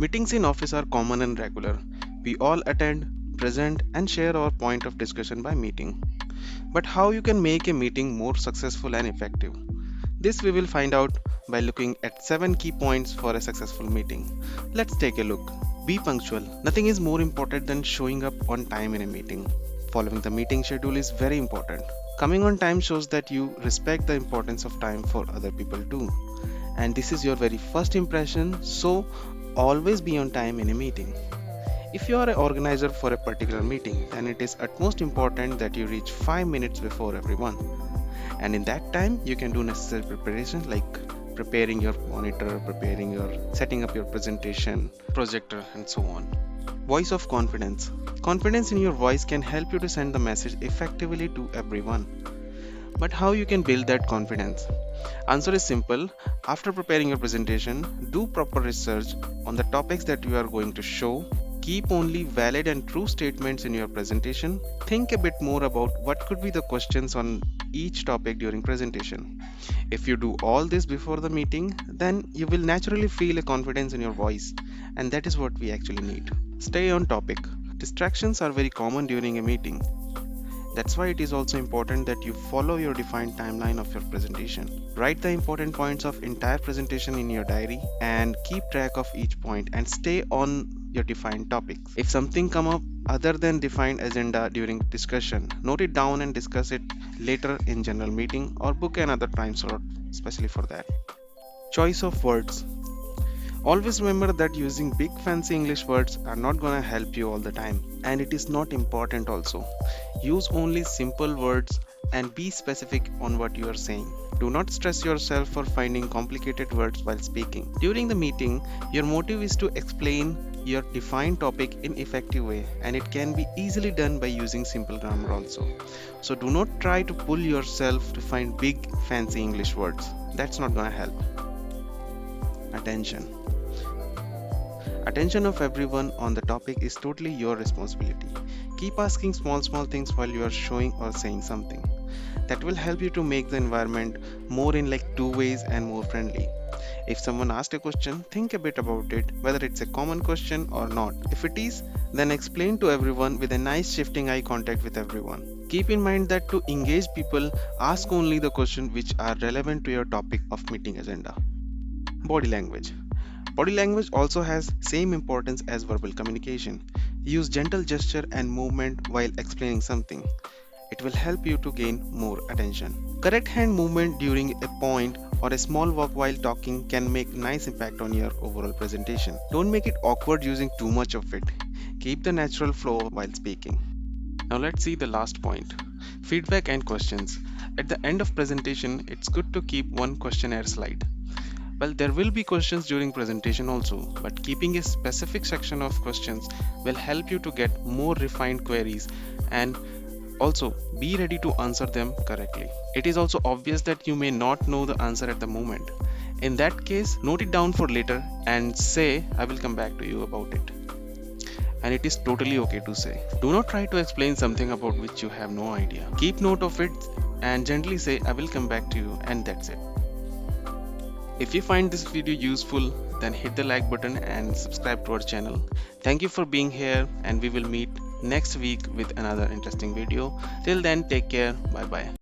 Meetings in office are common and regular. We all attend, present, and share our point of discussion by meeting. But how you can make a meeting more successful and effective? This we will find out by looking at 7 key points for a successful meeting. Let's take a look. Be punctual. Nothing is more important than showing up on time in a meeting. Following the meeting schedule is very important. Coming on time shows that you respect the importance of time for other people too. And this is your very first impression, so always be on time in a meeting. If you are an organizer for a particular meeting, then it is utmost important that you reach 5 minutes before everyone. And in that time, you can do necessary preparation like preparing your monitor, setting up your presentation, projector, and so on. Voice of confidence. Confidence in your voice can help you to send the message effectively to everyone. But how you can build that confidence? Answer is simple. After preparing your presentation, do proper research on the topics that you are going to show. Keep only valid and true statements in your presentation. Think a bit more about what could be the questions on each topic during presentation. If you do all this before the meeting, then you will naturally feel a confidence in your voice, and that is what we actually need. Stay on topic. Distractions are very common during a meeting. That's why it is also important that you follow your defined timeline of your presentation. Write the important points of entire presentation in your diary and keep track of each point and stay on your defined topics. If something come up other than defined agenda during discussion, note it down and discuss it later in general meeting or book another time slot especially for that. Choice of words. Always remember that using big fancy English words are not gonna help you all the time, and it is not important also. Use only simple words and be specific on what you are saying. Do not stress yourself for finding complicated words while speaking. During the meeting, your motive is to explain your defined topic in effective way, and it can be easily done by using simple grammar also. So do not try to pull yourself to find big fancy English words. That's not gonna help. Attention. Attention of everyone on the topic is totally your responsibility. Keep asking small things while you are showing or saying something. That will help you to make the environment more in like two ways and more friendly. If someone asks a question, think a bit about it, whether it's a common question or not. If it is, then explain to everyone with a nice shifting eye contact with everyone. Keep in mind that to engage people, ask only the questions which are relevant to your topic of meeting agenda. Body language. Body language also has same importance as verbal communication. Use gentle gesture and movement while explaining something. It will help you to gain more attention. Correct hand movement during a point or a small walk while talking can make nice impact on your overall presentation. Don't make it awkward using too much of it. Keep the natural flow while speaking. Now let's see the last point. Feedback and questions. At the end of presentation, it's good to keep one questionnaire slide. Well, there will be questions during presentation also, but keeping a specific section of questions will help you to get more refined queries and also be ready to answer them correctly. It is also obvious that you may not know the answer at the moment. In that case, note it down for later and say, I will come back to you about it. And it is totally okay to say. Do not try to explain something about which you have no idea. Keep note of it and gently say, I will come back to you, and that's it. If you find this video useful, then hit the like button and subscribe to our channel. Thank you for being here, and we will meet next week with another interesting video. Till then, take care. Bye bye.